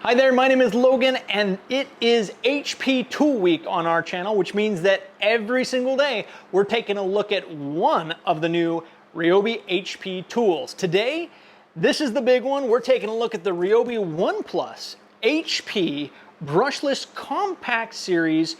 Hi there, my name is Logan and it is HP Tool Week on our channel, which means that every single day we're taking a look at one of the new Ryobi HP tools. Today, this is the big one. We're taking a look at the Ryobi One Plus HP Brushless Compact Series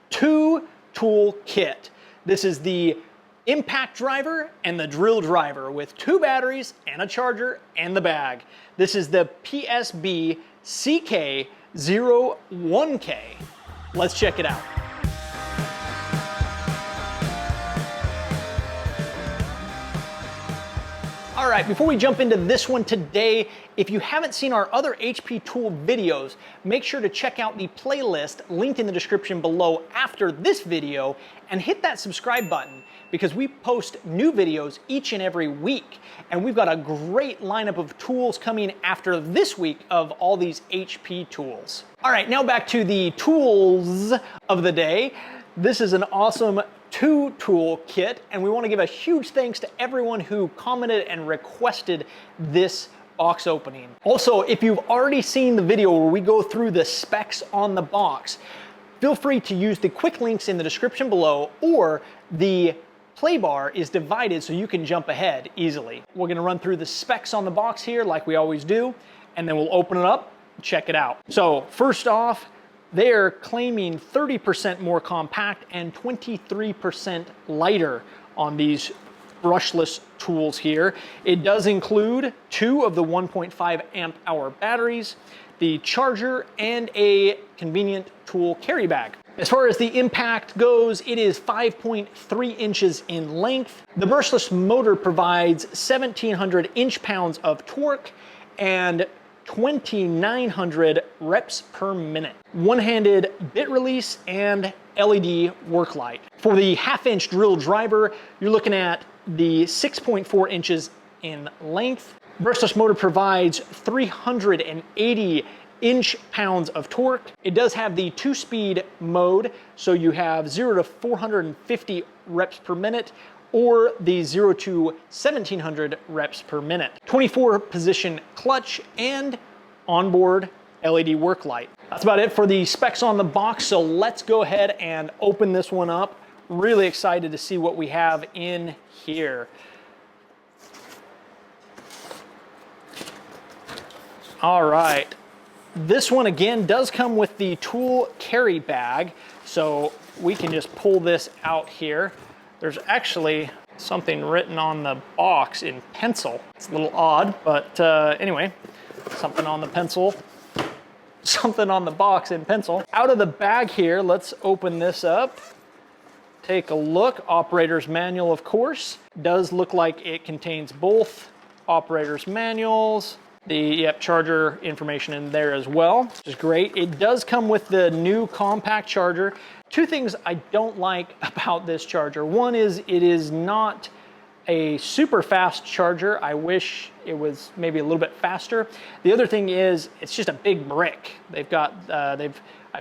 2 Tool Kit. This is the impact driver and the drill driver with 2 batteries and a charger and the bag. This is the PSBCK01K. Let's check it out. All right, before we jump into this one today, if you haven't seen our other HP tool videos, make sure to check out the playlist linked in the description below after this video and hit that subscribe button because we post new videos each and every week. And we've got a great lineup of tools coming after this week of all these HP tools. All right, now back to the tools of the day. This is an awesome 2 tool kit, and we want to give a huge thanks to everyone who commented and requested this box opening. Also, if you've already seen the video where we go through the specs on the box, feel free to use the quick links in the description below, or the play bar is divided so you can jump ahead easily. We're going to run through the specs on the box here like we always do, and then we'll open it up and check it out. So first off, they're claiming 30% more compact and 23% lighter on these brushless tools here. It does include 2 of the 1.5 amp hour batteries, the charger, and a convenient tool carry bag. As far as the impact goes, it is 5.3 inches in length. The brushless motor provides 1,700 inch-pounds of torque and 2,900 reps per minute. One-handed bit release and LED work light. For the 1/2 inch drill driver, you're looking at the 6.4 inches in length. Brushless motor provides 380 inch-pounds of torque. It does have the 2-speed mode, so you have 0 to 450 reps per minute, or the 0 to 1,700 reps per minute. 24 position clutch and onboard LED work light. That's about it for the specs on the box, so let's go ahead and open this one up. Really excited to see what we have in here. All right, this one again does come with the tool carry bag, so we can just pull this out here. There's actually something written on the box in pencil. It's a little odd, but anyway, something on the pencil, something on the box in pencil. Out of the bag here, let's open this up. Take a look. Operator's manual, of course. Does look like it contains both operator's manuals. The charger information in there as well, which is great. It does come with the new compact charger. 2 things I don't like about this charger. One is it is not a super fast charger. I wish it was maybe a little bit faster. The other thing is it's just a big brick. They've got, I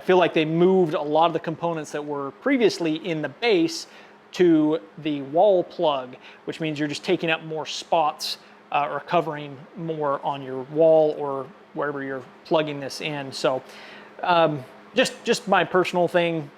feel like they moved a lot of the components that were previously in the base to the wall plug, which means you're just taking up more spots or covering more on your wall or wherever you're plugging this in. So just my personal thing,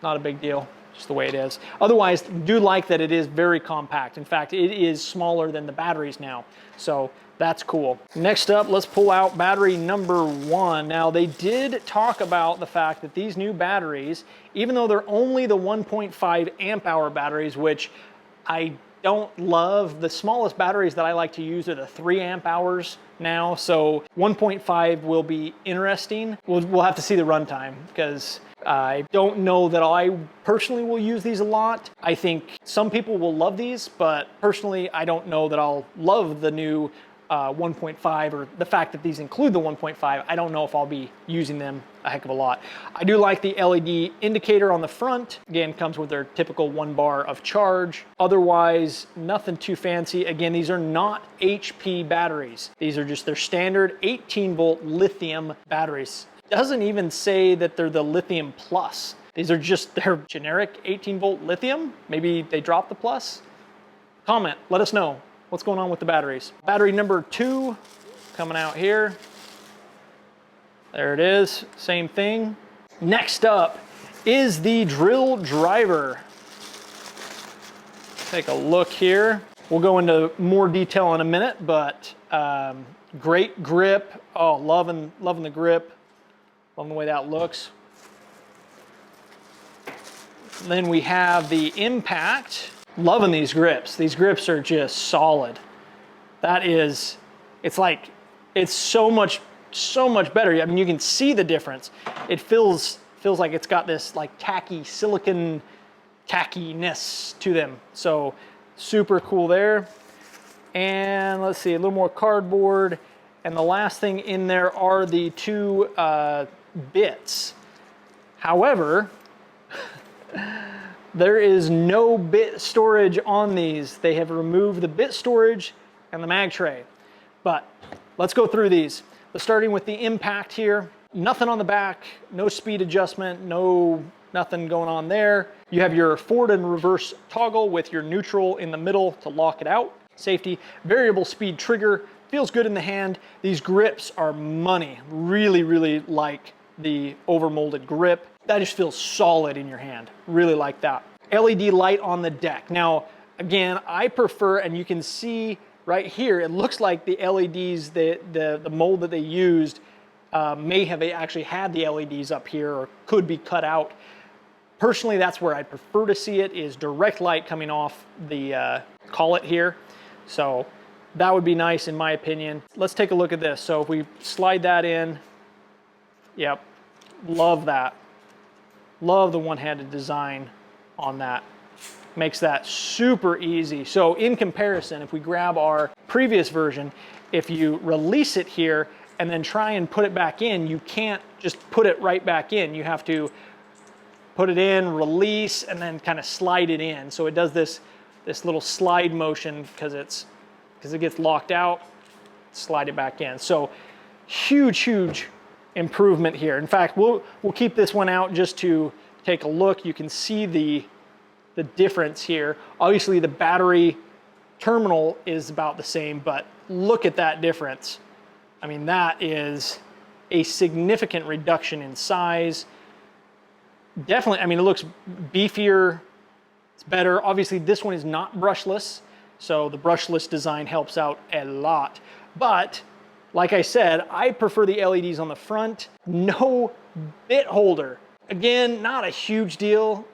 not a big deal, just the way it is. Otherwise, do like that it is very compact. In fact, it is smaller than the batteries now, so that's cool. Next up, let's pull out battery number 1. Now, they did talk about the fact that these new batteries, even though they're only the 1.5 amp hour batteries, which I don't love, the smallest batteries that I like to use are the 3 amp hours now, so 1.5 will be interesting. We'll have to see the runtime because I don't know that I personally will use these a lot. I think some people will love these, but personally I don't know that I'll love the new 1.5 or the fact that these include the 1.5. I don't know if I'll be using them a heck of a lot. I do like the LED indicator on the front. Again, comes with their typical 1 bar of charge. Otherwise, nothing too fancy. Again, these are not HP batteries. These are just their standard 18-volt lithium batteries. Doesn't even say that they're the lithium plus. These are just their generic 18-volt lithium. Maybe they dropped the plus. Comment, let us know what's going on with the batteries. Battery number 2 coming out here. There it is, same thing. Next up is the drill driver. Take a look here. We'll go into more detail in a minute, but great grip. Oh, loving the grip. Loving the way that looks. Then we have the impact. Loving these grips. These grips are just solid. That is, it's so much better. I mean, you can see the difference. It feels like it's got this like tacky silicon tackiness to them. So super cool there. And let's see, a little more cardboard. And the last thing in there are the two bits. However, there is no bit storage on these. They have removed the bit storage and the mag tray. But let's go through these. Starting with the impact here. Nothing on the back, no speed adjustment, nothing going on there. You have your forward and reverse toggle with your neutral in the middle to lock it out. Safety, variable speed trigger, feels good in the hand. These grips are money. Really, really like the overmolded grip. That just feels solid in your hand. Really like that. LED light on the deck. Now, again, I prefer, and you can see right here, it looks like the LEDs, the mold that they used may have actually had the LEDs up here or could be cut out. Personally, that's where I prefer to see it, is direct light coming off the collet here. So that would be nice in my opinion. Let's take a look at this. So if we slide that in, yep, love that. Love the one-handed design on that. Makes that super easy. So in comparison, if we grab our previous version, if you release it here and then try and put it back in, you can't just put it right back in. You have to put it in, release, and then kind of slide it in. So it does this little slide motion because it gets locked out, slide it back in. So huge improvement here. In fact, we'll keep this one out just to take a look. You can see the difference here. Obviously the battery terminal is about the same, but look at that difference. I mean, that is a significant reduction in size. Definitely, I mean, it looks beefier, it's better. Obviously this one is not brushless, so the brushless design helps out a lot. But like I said, I prefer the LEDs on the front. No bit holder. Again, not a huge deal.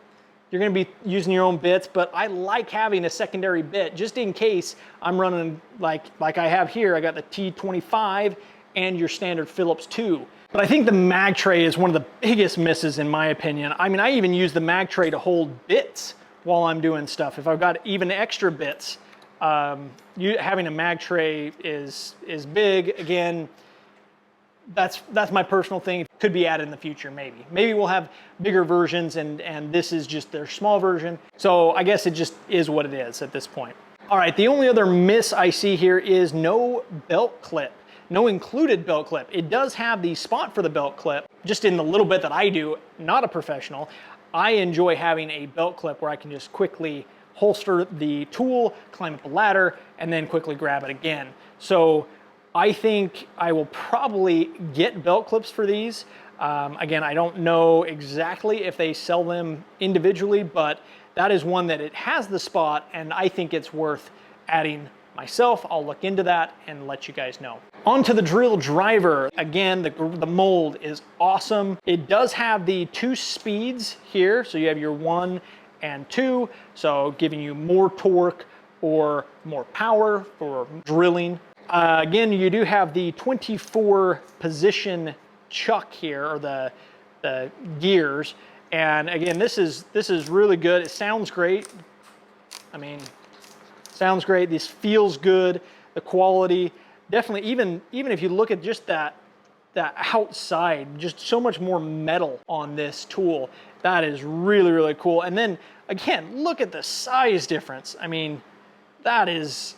You're gonna be using your own bits, but I like having a secondary bit just in case I'm running like I have here. I got the T25 and your standard Phillips 2. But I think the mag tray is one of the biggest misses in my opinion. I mean, I even use the mag tray to hold bits while I'm doing stuff. If I've got even extra bits, having a mag tray is big. Again, that's my personal thing. It could be added in the future, maybe. Maybe we'll have bigger versions and this is just their small version. So I guess it just is what it is at this point. All right, the only other miss I see here is no belt clip. No included belt clip. It does have the spot for the belt clip, just in the little bit that I do, not a professional. I enjoy having a belt clip where I can just quickly holster the tool, climb up a ladder, and then quickly grab it again. So I think I will probably get belt clips for these. Again, I don't know exactly if they sell them individually, but that is one that it has the spot and I think it's worth adding myself. I'll look into that and let you guys know. On to the drill driver. Again, the mold is awesome. It does have the 2 speeds here. So you have your 1 and 2, so giving you more torque or more power for drilling. Again, you do have the 24 position chuck here, or the gears. And again, this is really good. It sounds great. I mean, sounds great. This feels good. The quality, definitely, even if you look at just that outside, just so much more metal on this tool. That is really, really cool. And then again, look at the size difference. I mean, that is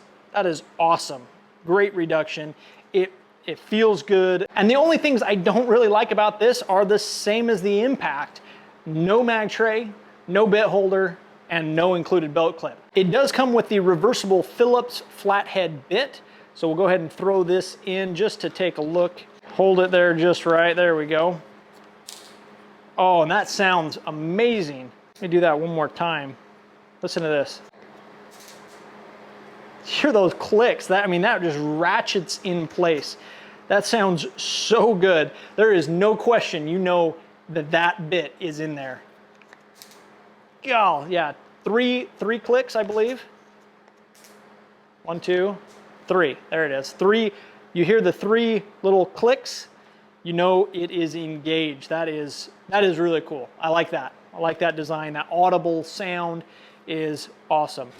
awesome. Great reduction. It feels good. And the only things I don't really like about this are the same as the Impact. No mag tray, no bit holder, and no included belt clip. It does come with the reversible Phillips flathead bit. So we'll go ahead and throw this in just to take a look. Hold it there just right. There we go. Oh, and that sounds amazing. Let me do that one more time. Listen to this. Hear those clicks. That just ratchets in place. That sounds so good. There is no question you know that bit is in there. Oh, yeah, three clicks, I believe. 1, 2, 3. There it is. 3. You hear the 3 little clicks, you know it is engaged. That is really cool. I like that. I like that design. That audible sound is awesome.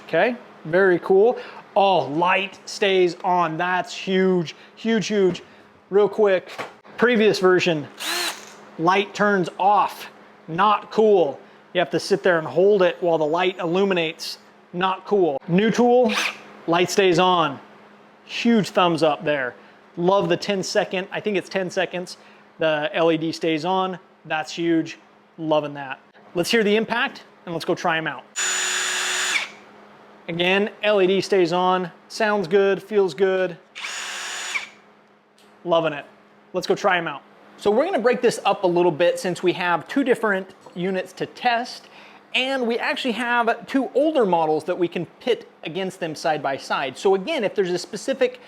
Okay, very cool. Oh, light stays on. That's huge, huge, huge. Real quick, previous version, light turns off. Not cool. You have to sit there and hold it while the light illuminates. Not cool. New tool, light stays on. Huge thumbs up there. Love the 10-second, I think it's 10 seconds. The LED stays on. That's huge. Loving that. Let's hear the impact and let's go try them out. Again, LED stays on. Sounds good, feels good. Loving it. Let's go try them out. So we're gonna break this up a little bit since we have 2 different units to test, and we actually have 2 older models that we can pit against them side by side. So again, if there's a specific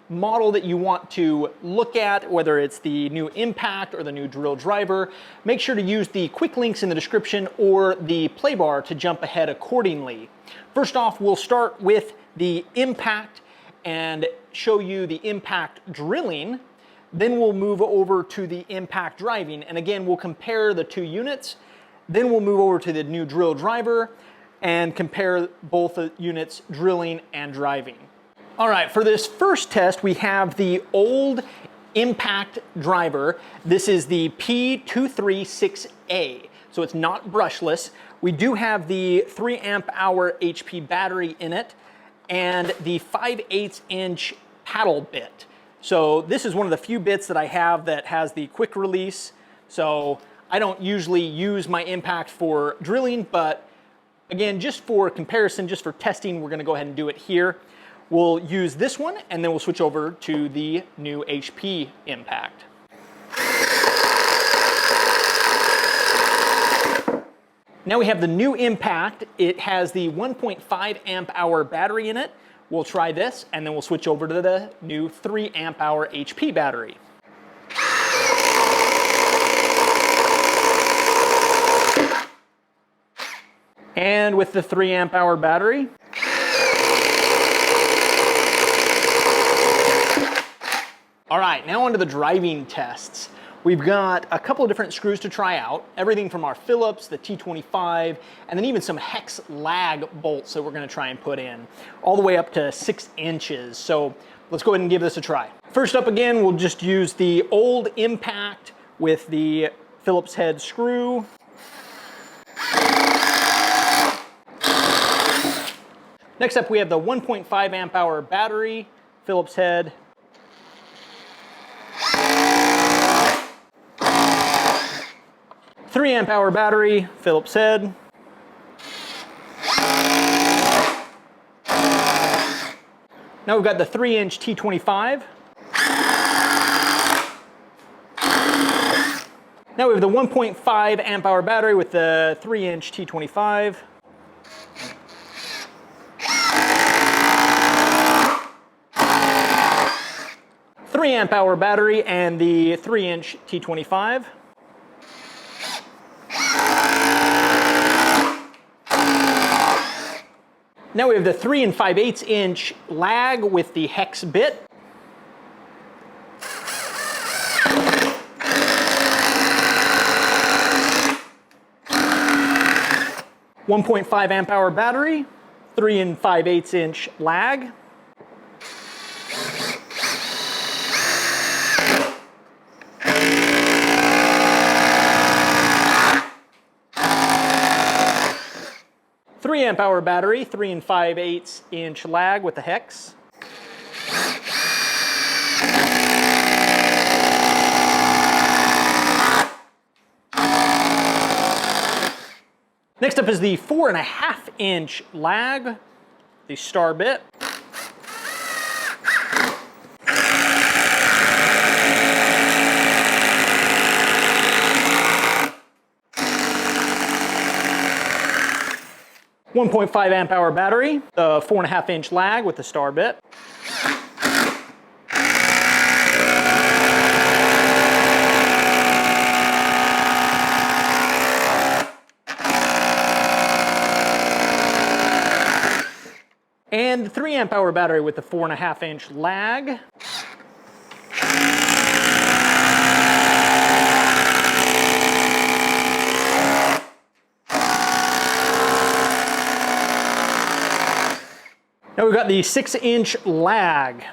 model that you want to look at, whether it's the new Impact or the new drill driver, make sure to use the quick links in the description or the play bar to jump ahead accordingly. First off, we'll start with the Impact and show you the Impact drilling. Then we'll move over to the Impact driving, and again, we'll compare the 2 units. Then we'll move over to the new drill driver and compare both the units drilling and driving. All right, for this first test, we have the old Impact driver. This is the P236A, so it's not brushless. We do have the 3 amp hour HP battery in it and the 5/8 inch paddle bit. So this is one of the few bits that I have that has the quick release. So I don't usually use my Impact for drilling, but again, just for comparison, just for testing, we're gonna go ahead and do it here. We'll use this one and then we'll switch over to the new HP Impact. Now we have the new Impact. It has the 1.5 amp hour battery in it. We'll try this and then we'll switch over to the new 3 amp hour HP battery. And with the 3 amp hour battery. All right, now onto the driving tests. We've got a couple of different screws to try out, everything from our Phillips, the T25, and then even some hex lag bolts that we're gonna try and put in, all the way up to 6 inches. So let's go ahead and give this a try. First up again, we'll just use the old Impact with the Phillips head screw. Next up, we have the 1.5 amp hour battery, Phillips head. Three amp hour battery, Phillips head. Now we've got the 3-inch T25. Now we have the 1.5 amp hour battery with the 3-inch T25. Three amp hour battery and the 3-inch T25. Now we have the 3 5/8 inch lag with the hex bit. .5 amp hour battery, 3 5/8 inch lag. Three amp hour battery, 3 5/8 inch lag with the hex. Next up is the 4.5 inch lag, the star bit. 1.5 amp hour battery, the 4.5-inch lag with the star bit. And the 3 amp hour battery with the 4.5-inch lag. Now we've got the 6-inch lag.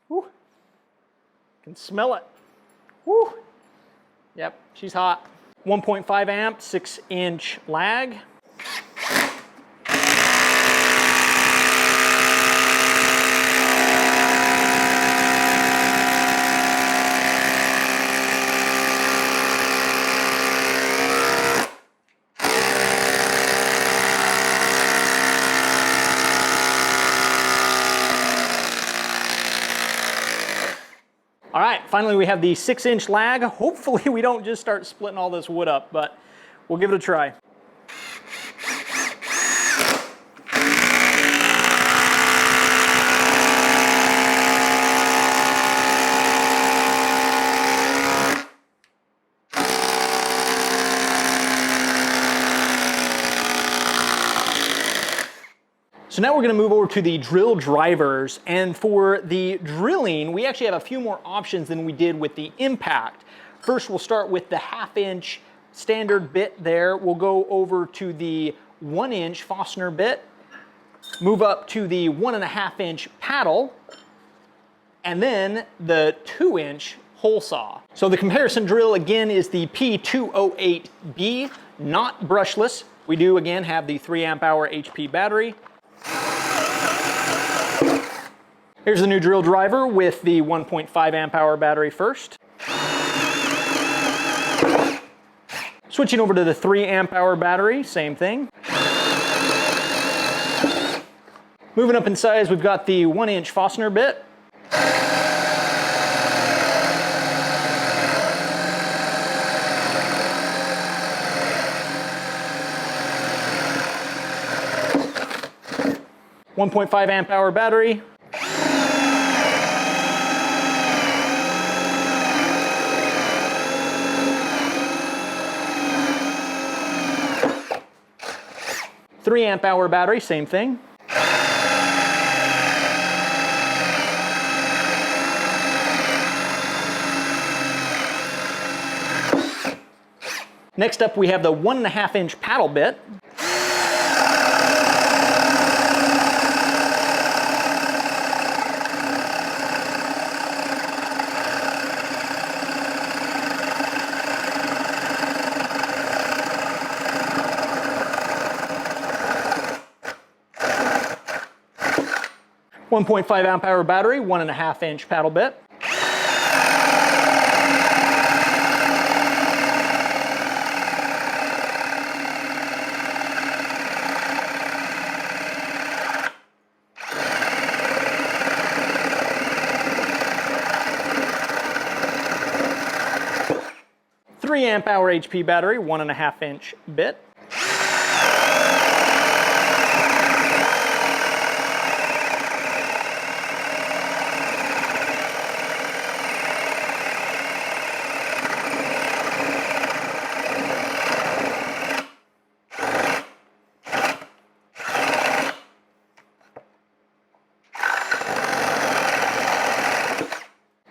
Woo. Can smell it. Woo. Yep, she's hot. 1.5 amp, 6-inch lag. All right, finally we have the 6-inch lag. Hopefully we don't just start splitting all this wood up, but we'll give it a try. So now we're going to move over to the drill drivers, and for the drilling we actually have a few more options than we did with the impact. First we'll start with the 1/2-inch standard bit there. We'll go over to the 1-inch Forstner bit, move up to the 1.5-inch paddle, and then the 2-inch hole saw. So the comparison drill again is the P208B, not brushless. We do again have the 3 amp hour HP battery. Here's the new drill driver with the 1.5 amp hour battery first. Switching over to the 3 amp hour battery, same thing. Moving up in size, we've got the 1-inch Forstner bit. .5 amp hour battery. .3 amp hour battery, same thing. Next up we have the 1.5-inch paddle bit. .5 amp hour battery, 1.5-inch paddle bit. .3 amp hour HP battery, 1.5-inch bit.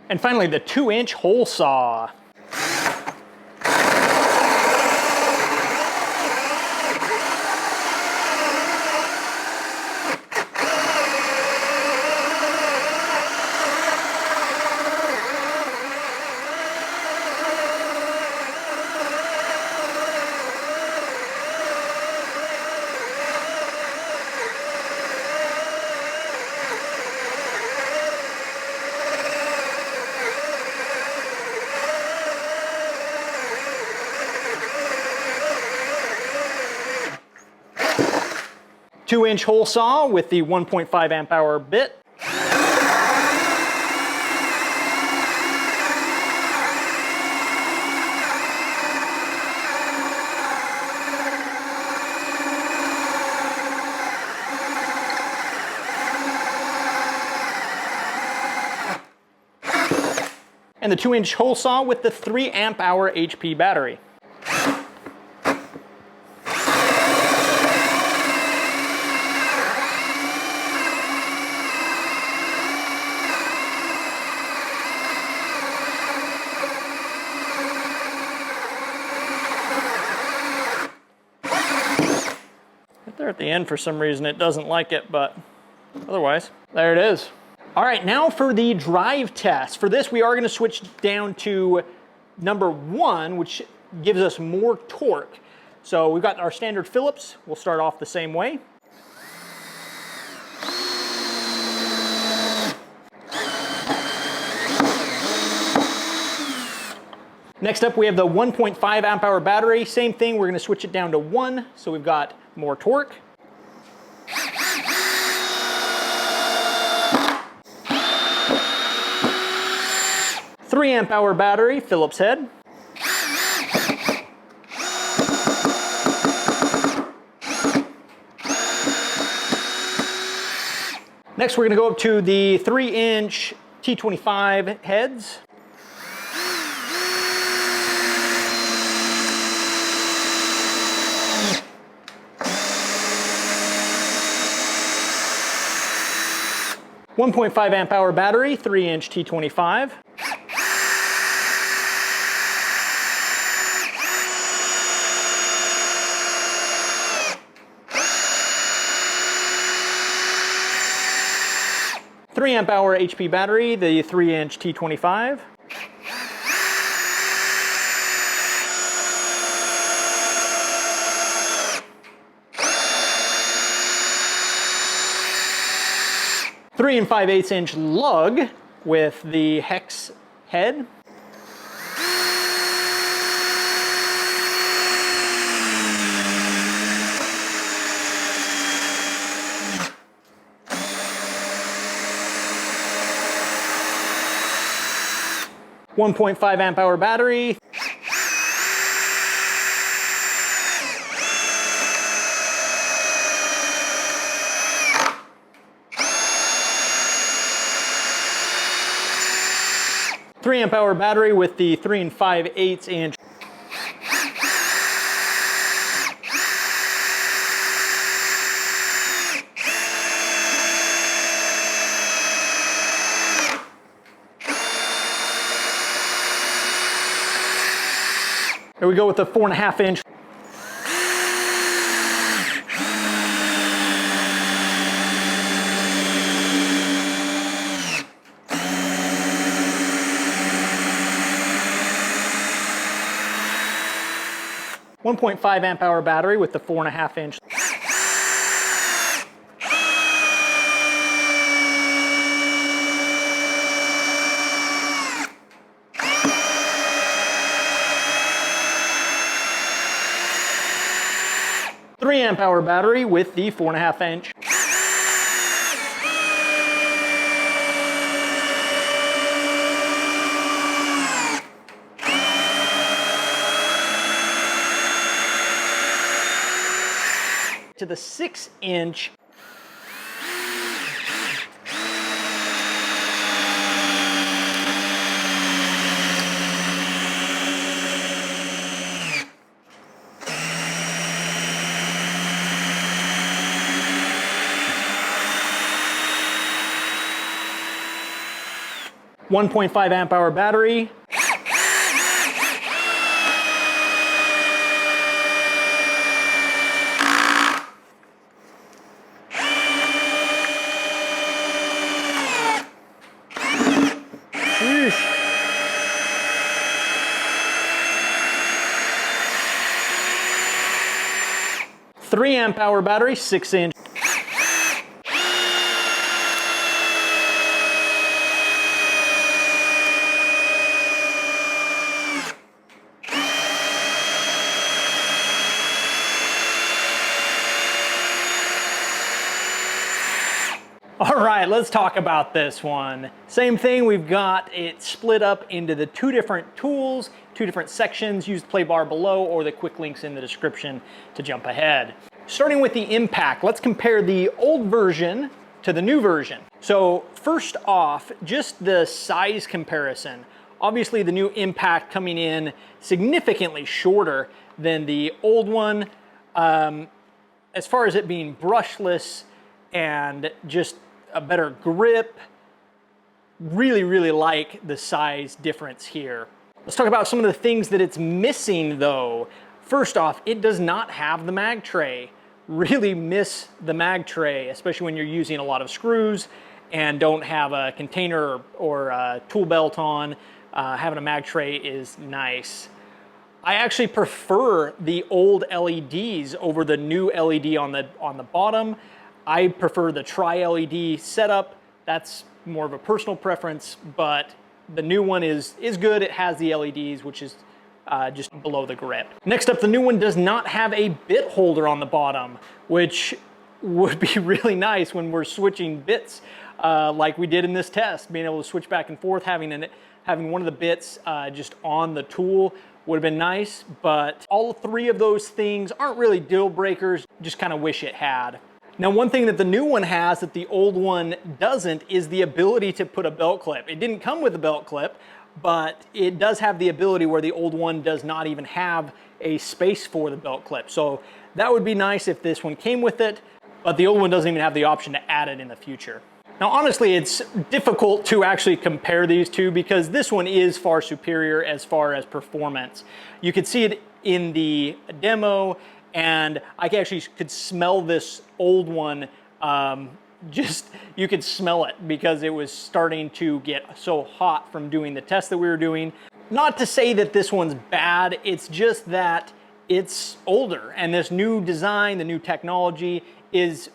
And finally, the 2-inch hole saw. 2-inch hole saw with the 1.5 amp hour bit. And the 2-inch hole saw with the 3 amp hour HP battery. Right there at the end, for some reason it doesn't like it, but otherwise, there it is. All right, now for the drive test. For this, we are going to switch down to number 1, which gives us more torque. So we've got our standard Phillips. We'll start off the same way. Next up, we have the 1.5 amp hour battery. Same thing, we're going to switch it down to 1, so we've got more torque. Three amp hour battery, Phillips head. Next, we're going to go up to the 3-inch T25 heads. .5 amp hour battery, 3-inch T25. .3 amp hour HP battery, the 3-inch T25. .3 5/8" lug with the hex head. .5 amp hour battery. .3 amp hour battery with the 3 5/8". Here we go with the 4.5". 1.5 amp hour battery with the 4.5". .3 amp hour battery with the 4.5". To the 6-inch . 1.5 amp hour battery. Sheesh. 3 amp hour battery, 6-inch. All right, let's talk about this one. Same thing, we've got it split up into the two different tools, two different sections. Use the play bar below or the quick links in the description to jump ahead. Starting with the impact, let's compare the old version to the new version. So first off, just the size comparison. Obviously the new impact coming in significantly shorter than the old one. As far as it being brushless and just a better grip, really like the size difference here. Let's talk about some of the things that it's missing though. First off, it does not have the mag tray. Really miss the mag tray, especially when you're using a lot of screws and don't have a container or a tool belt on. Having a mag tray is nice. I actually prefer the old LEDs over the new LED on the bottom. I prefer the tri-LED setup. That's more of a personal preference, but the new one is good. It has the LEDs, which is just below the grip. Next up, the new one does not have a bit holder on the bottom, which would be really nice when we're switching bits like we did in this test. Being able to switch back and forth, having one of the bits just on the tool would have been nice, but all three of those things aren't really deal breakers, just kind of wish it had. Now, one thing that the new one has that the old one doesn't is the ability to put a belt clip. It didn't come with a belt clip, but it does have the ability where the old one does not even have a space for the belt clip. So that would be nice if this one came with it, but the old one doesn't even have the option to add it in the future. Now, honestly, it's difficult to actually compare these two because this one is far superior as far as performance. You could see it in the demo, and I actually could smell this old one. You could smell it because it was starting to get so hot from doing the test that we were doing. Not to say that this one's bad, it's just that it's older, and this new design, the new technology is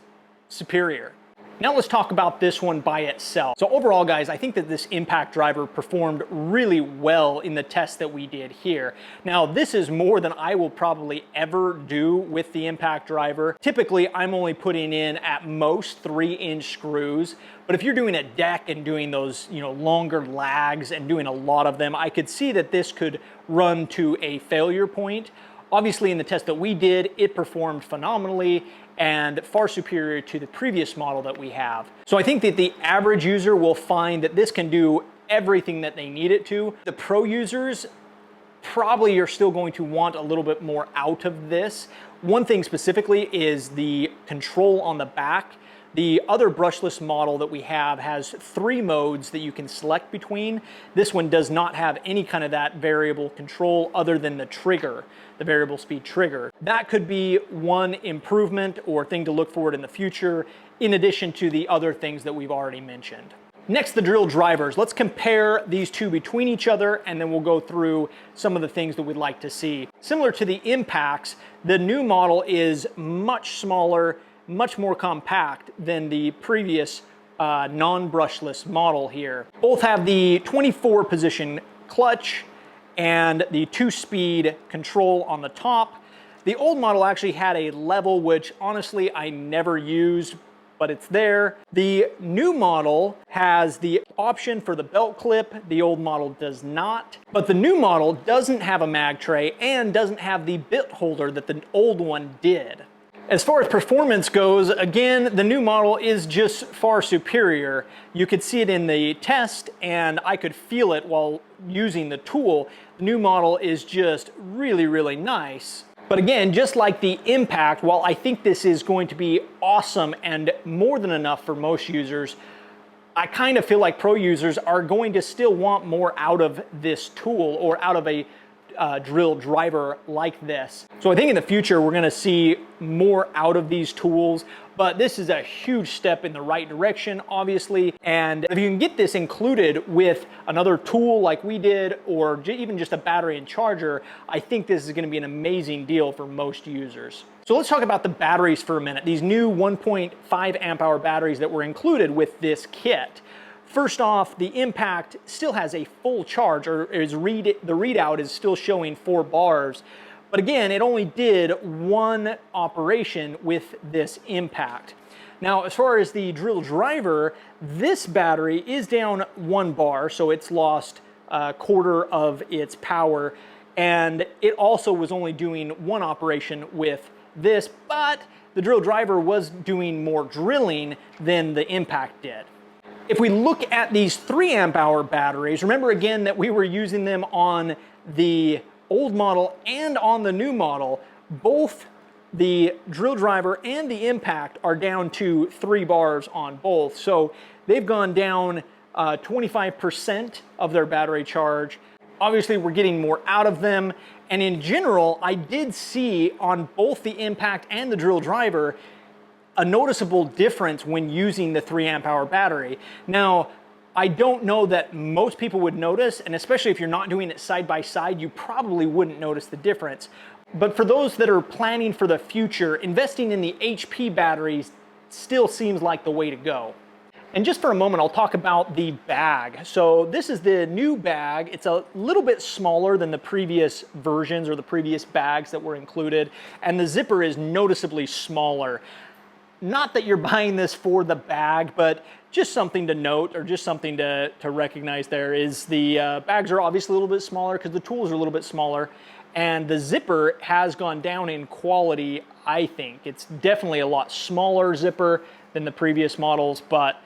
superior. Now let's talk about this one by itself. So overall, guys, I think that this impact driver performed really well in the test that we did here. Now, this is more than I will probably ever do with the impact driver. Typically, I'm only putting in at most 3-inch screws, but if you're doing a deck and doing those, longer lags and doing a lot of them, I could see that this could run to a failure point. Obviously, in the test that we did, it performed phenomenally and far superior to the previous model that we have. So I think that the average user will find that this can do everything that they need it to. The pro users probably are still going to want a little bit more out of this. One thing specifically is the control on the back. The other brushless model that we have has 3 modes that you can select between. This one does not have any kind of that variable control other than the trigger, the variable speed trigger. That could be one improvement or thing to look forward in the future, in addition to the other things that we've already mentioned. Next, the drill drivers. Let's compare these two between each other, and then we'll go through some of the things that we'd like to see. Similar to the impacts, the new model is much smaller, much more compact than the previous non-brushless model here. Both have the 24 position clutch and the 2-speed control on the top. The old model actually had a level, which honestly I never used, but it's there. The new model has the option for the belt clip. The old model does not, but the new model doesn't have a mag tray and doesn't have the bit holder that the old one did. As far as performance goes, again, the new model is just far superior. You could see it in the test, and I could feel it while using the tool. The new model is just really nice. But again, just like the impact, while I think this is going to be awesome and more than enough for most users, I kind of feel like pro users are going to still want more out of this tool or out of a drill driver like this. So I think in the future we're going to see more out of these tools, but this is a huge step in the right direction, obviously. And if you can get this included with another tool like we did, or even just a battery and charger, I think this is going to be an amazing deal for most users. So let's talk about the batteries for a minute. These new 1.5 amp hour batteries that were included with this kit. First off, the impact still has a full charge, or the readout is still showing 4 bars. But again, it only did one operation with this impact. Now, as far as the drill driver, this battery is down 1 bar, so it's lost a quarter of its power, and it also was only doing 1 operation with this, but the drill driver was doing more drilling than the impact did. If we look at these 3 amp hour batteries, remember again that we were using them on the old model and on the new model. Both the drill driver and the impact are down to 3 bars on both. So they've gone down 25% of their battery charge. Obviously, we're getting more out of them. And in general, I did see on both the impact and the drill driver a noticeable difference when using the 3 amp hour battery. Now, I don't know that most people would notice, and especially if you're not doing it side by side, you probably wouldn't notice the difference. But for those that are planning for the future, investing in the HP batteries still seems like the way to go. And just for a moment, I'll talk about the bag. So this is the new bag. It's a little bit smaller than the previous versions or the previous bags that were included, and the zipper is noticeably smaller. Not that you're buying this for the bag, but just something to note, or just something to recognize there is the bags are obviously a little bit smaller because the tools are a little bit smaller, and the zipper has gone down in quality, I think. It's definitely a lot smaller zipper than the previous models, but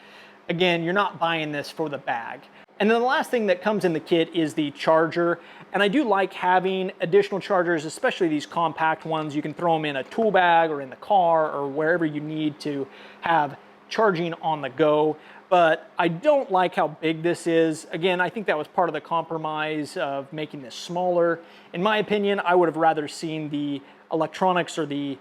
again, you're not buying this for the bag. And then the last thing that comes in the kit is the charger. And I do like having additional chargers, especially these compact ones. You can throw them in a tool bag or in the car or wherever you need to have charging on the go. But I don't like how big this is. Again, I think that was part of the compromise of making this smaller. In my opinion, I would have rather seen the electronics or the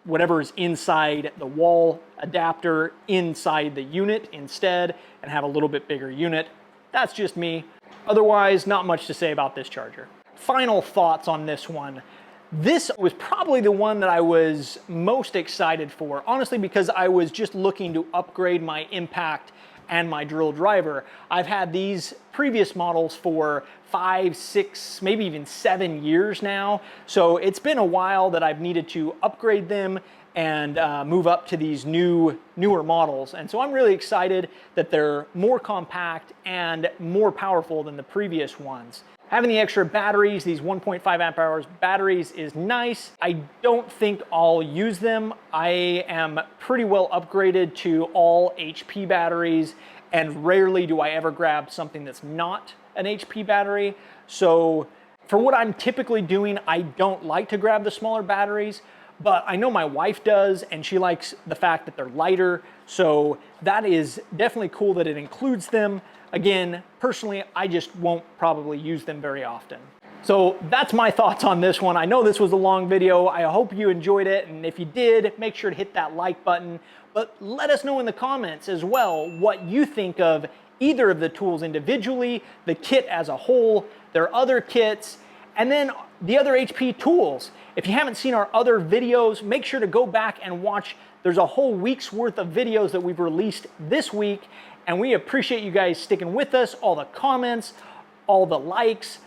whatever is inside the wall adapter inside the unit instead and have a little bit bigger unit. That's just me. Otherwise, not much to say about this charger. Final thoughts on this one. This was probably the one that I was most excited for, honestly, because I was just looking to upgrade my impact and my drill driver. I've had these previous models for 5, 6, maybe even 7 years now. So it's been a while that I've needed to upgrade them and move up to these newer models. And so I'm really excited that they're more compact and more powerful than the previous ones. Having the extra batteries, these 1.5 amp hours batteries, is nice. I don't think I'll use them. I am pretty well upgraded to all HP batteries, and rarely do I ever grab something that's not an HP battery. So for what I'm typically doing, I don't like to grab the smaller batteries, but I know my wife does, and she likes the fact that they're lighter. So that is definitely cool that it includes them. Again, personally, I just won't probably use them very often. So that's my thoughts on this one. I know this was a long video. I hope you enjoyed it. And if you did, make sure to hit that like button. But let us know in the comments as well what you think of either of the tools individually, the kit as a whole, their other kits, and then the other HP tools. If you haven't seen our other videos, make sure to go back and watch. There's a whole week's worth of videos that we've released this week. And we appreciate you guys sticking with us, all the comments, all the likes.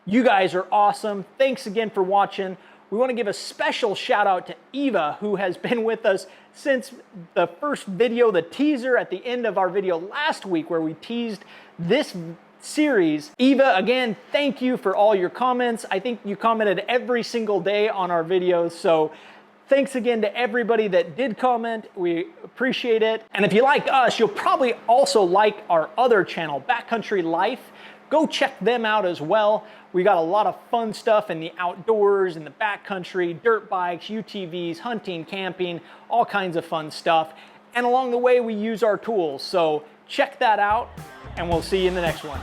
You guys are awesome. Thanks again for watching. We want to give a special shout out to Eva, who has been with us since the first video, the teaser at the end of our video last week where we teased this series. Eva, again, thank you for all your comments. I think you commented every single day on our videos. So thanks again to everybody that did comment. We appreciate it. And if you like us, you'll probably also like our other channel, Backcountry Life. Go check them out as well. We got a lot of fun stuff in the outdoors, in the backcountry, dirt bikes, UTVs, hunting, camping, all kinds of fun stuff. And along the way, we use our tools. So check that out, and we'll see you in the next one.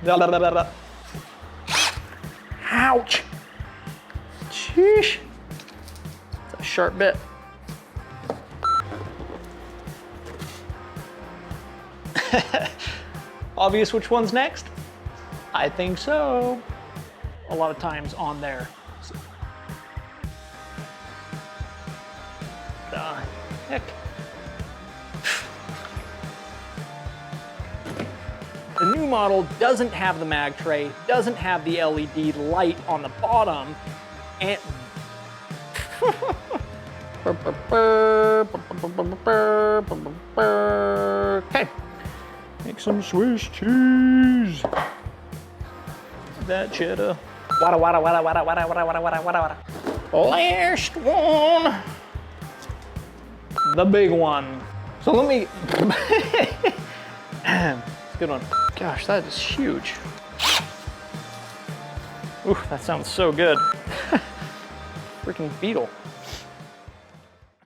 Blah, blah, blah, blah, blah. Ouch. Sheesh. It's a sharp bit. Obvious which one's next? I think so. A lot of times on there. The heck? The new model doesn't have the mag tray, doesn't have the LED light on the bottom, and okay. Make some Swiss cheese. That cheddar. Wada wada wada wada wada wada wada wada wada. Last one. The big one. So let me. Good one. Gosh, that is huge. Ooh, that sounds so good. Freaking beetle.